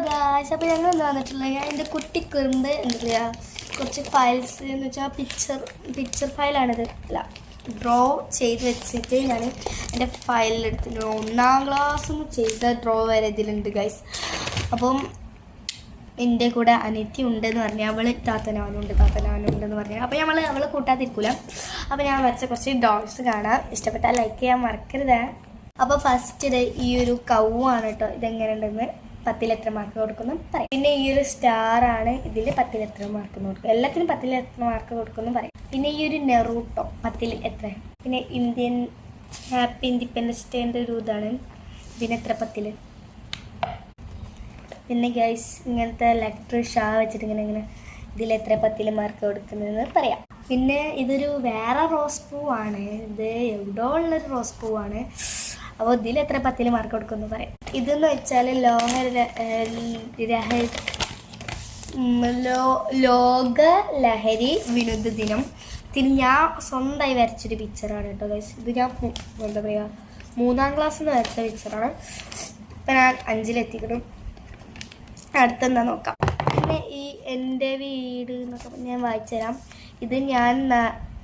Guys, അപ്പോൾ ഞങ്ങൾ എന്താ വന്നിട്ടുള്ളത്, ഞാൻ എൻ്റെ കുട്ടിക്കുറുമ്പ് എന്താ പറയുക കുറച്ച് ഫയൽസ് എന്ന് വെച്ചാൽ പിക്ചർ ഫയലാണിത്. അല്ല, ഡ്രോ ചെയ്ത് വെച്ചിട്ട് ഞാൻ എൻ്റെ ഫയലിലെടുത്തിട്ട് 1ാം ക്ലാസ്സിൽ ചെയ്ത ഡ്രോ വരെ ഇതിലുണ്ട് ഗൈസ്. അപ്പം എൻ്റെ കൂടെ അനിയത്തി ഉണ്ടെന്ന് പറഞ്ഞാൽ അവൾ താത്തനാനുണ്ടെന്ന് പറഞ്ഞാൽ അപ്പോൾ അവളെ കൂട്ടാതിരിക്കില്ല. അപ്പോൾ ഞാൻ വരച്ച കുറച്ച് ഡോഗ്സ് കാണാം, ഇഷ്ടപ്പെട്ടാൽ ലൈക്ക് ചെയ്യാൻ മറക്കരുത്. അപ്പോൾ ഫസ്റ്റ് ഇത് ഈ ഒരു കൗവാണ് കേട്ടോ. ഇതെങ്ങനെ ഉണ്ടെന്ന് 10ൽ എത്ര മാർക്ക് കൊടുക്കുന്നു പറയും. പിന്നെ ഈ ഒരു സ്റ്റാറാണ്, ഇതിൽ 10ൽ എത്ര മാർക്ക് കൊടുക്കും, എല്ലാത്തിനും 10ൽ എത്ര മാർക്ക് കൊടുക്കുന്നു പറയും. പിന്നെ ഈ ഒരു നെറൂട്ടോ 10ൽ എത്ര. പിന്നെ ഇന്ത്യൻ ഹാപ്പി ഇൻഡിപെൻഡൻസ് ഡേൻ്റെ ഒരു ഇതാണ്, ഇതിന് എത്ര 10ൽ. പിന്നെ ഗൈസ് ഇങ്ങനത്തെ ലെറ്റർ ഷാ വെച്ചിട്ട് ഇങ്ങനെ ഇതിലെത്ര 10ൽ മാർക്ക് കൊടുക്കുന്നതെന്ന് പറയാം. പിന്നെ ഇതൊരു വേറെ റോസ് പൂവാണ്, ഇത് എവിടെയോ ഉള്ളൊരു റോസ് പൂവാണ്. അപ്പോൾ ഇതിലെത്ര 10ൽ മാർക്ക് കൊടുക്കുമെന്ന് പറയാം. ഇതെന്ന് വെച്ചാൽ ലോക ലഹരി വിരുദ്ധ ദിനം. ഇതിന് ഞാൻ സ്വന്തമായി വരച്ചൊരു പിക്ചറാണ് കേട്ടോ ഗൈസ്. ഇത് ഞാൻ എന്താ പറയുക 3ാം ക്ലാസ്സിൽ നിന്ന് വരച്ച പിക്ചറാണ്. ഇപ്പം ഞാൻ 5ലെത്തിക്കണം. അടുത്തെന്താ നോക്കാം. പിന്നെ ഈ എൻ്റെ വീട് എന്നൊക്കെ ഞാൻ വായിച്ചു തരാം. ഇത് ഞാൻ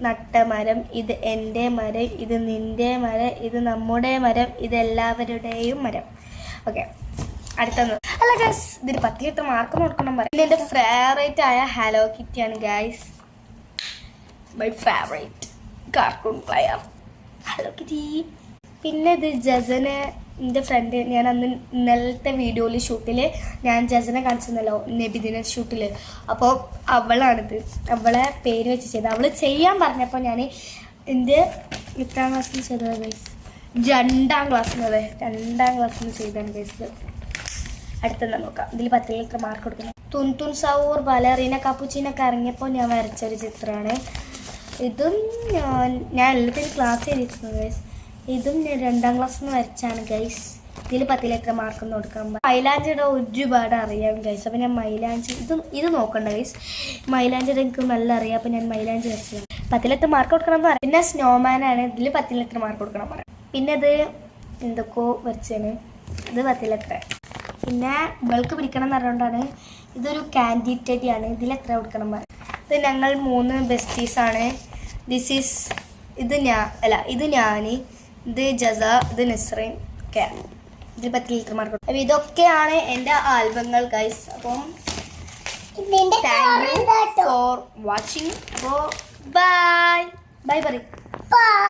നട്ട മരം, ഇത് എൻ്റെ മരം, ഇത് നിൻ്റെ മരം, ഇത് നമ്മുടെ മരം, ഇത് എല്ലാവരുടെയും മരം. ഓക്കെ, അടുത്തൊന്ന്. അല്ല ഗൈസ്, ഇതിന് 10ൽ എത്ര മാർക്ക് കൊടുക്കണം പറയാം. പിന്നെ എൻ്റെ ഫേവറേറ്റ് ആയ ഹലോ കിറ്റിയാണ് guys, my favourite cartoon player Hello Kitty. പിന്നെ ഇത് ജസന്, എൻ്റെ ഫ്രണ്ട്. ഞാൻ അന്ന് ഇന്നലത്തെ വീഡിയോയിൽ ഷൂട്ടിൽ ഞാൻ ജസനെ കാണിച്ചിരുന്നല്ലോ നബിദിന ഷൂട്ടിൽ. അപ്പോൾ അവളാണിത്, അവളെ പേര് വെച്ച് ചെയ്ത് അവൾ ചെയ്യാൻ പറഞ്ഞപ്പോൾ ഞാൻ എൻ്റെ 8ാം ക്ലാസ്സിൽ ചെയ്തത് ഗൈസ്, 2ാം ക്ലാസ്സിൽ ചെയ്താണ് ഗൈസ്. അടുത്തെന്താ നോക്കാം. ഇതിൽ 10ൽ എത്ര മാർക്ക് കൊടുക്കണം. തുൻതുൻ സൗർ ബലറീന കപ്പുച്ചീനൊക്കെ ഇറങ്ങിയപ്പോൾ ഞാൻ വരച്ചൊരു ചിത്രമാണ്. ഇതും ഞാൻ എല്ലാത്തിനും ക്ലാസ് ചെയ്തിരുന്നു ഗൈസ്. ഇതും ഞാൻ 2ാം ക്ലാസ്സിൽ നിന്ന് വരച്ചാണ് ഗൈസ്. ഇതിൽ 10ൽ എത്ര മാർക്കൊന്നും കൊടുക്കാൻ. മൈലാഞ്ചിയുടെ ഒരുപാട് അറിയാം ഗൈസ്. അപ്പോൾ ഞാൻ മൈലാഞ്ചി ഇത് നോക്കണ്ട ഗൈസ്. മൈലാഞ്ചിയുടെ എനിക്ക് നല്ല അറിയാം, അപ്പോൾ ഞാൻ മൈലാഞ്ചി വരച്ചതാണ്. 10ൽ എത്ര മാർക്ക് കൊടുക്കണം എന്ന് പറയാം. പിന്നെ സ്നോമാനാണ്, ഇതിൽ 10ൽ എത്ര മാർക്ക് കൊടുക്കണം പറയാം. പിന്നെ ഇത് എന്തൊക്കെയോ വരച്ചാണ്, ഇത് 10ൽ എത്ര. പിന്നെ ഇവൾക്ക് പിടിക്കണം എന്ന് പറഞ്ഞുകൊണ്ടാണ്. ഇതൊരു കാൻഡി ടെഡിയാണ്, ഇതിലെത്ര കൊടുക്കണം പറയാം. ഇത് ഞങ്ങൾ 3 ബെസ്റ്റീസാണ്. ഇത് ഞാൻ, ഇത് ജസ, ഇത് നസ്രീൻ. ഓക്കെ, ഇതിൽ 10ൽ എത്ര മാർക്ക്. അപ്പോൾ ഇതൊക്കെയാണ് എൻ്റെ ആൽബങ്ങൾ ഗൈസ്. അപ്പം താങ്ക് യു ഫോർ വാച്ചിങ്. അപ്പോൾ ബൈ പറയും.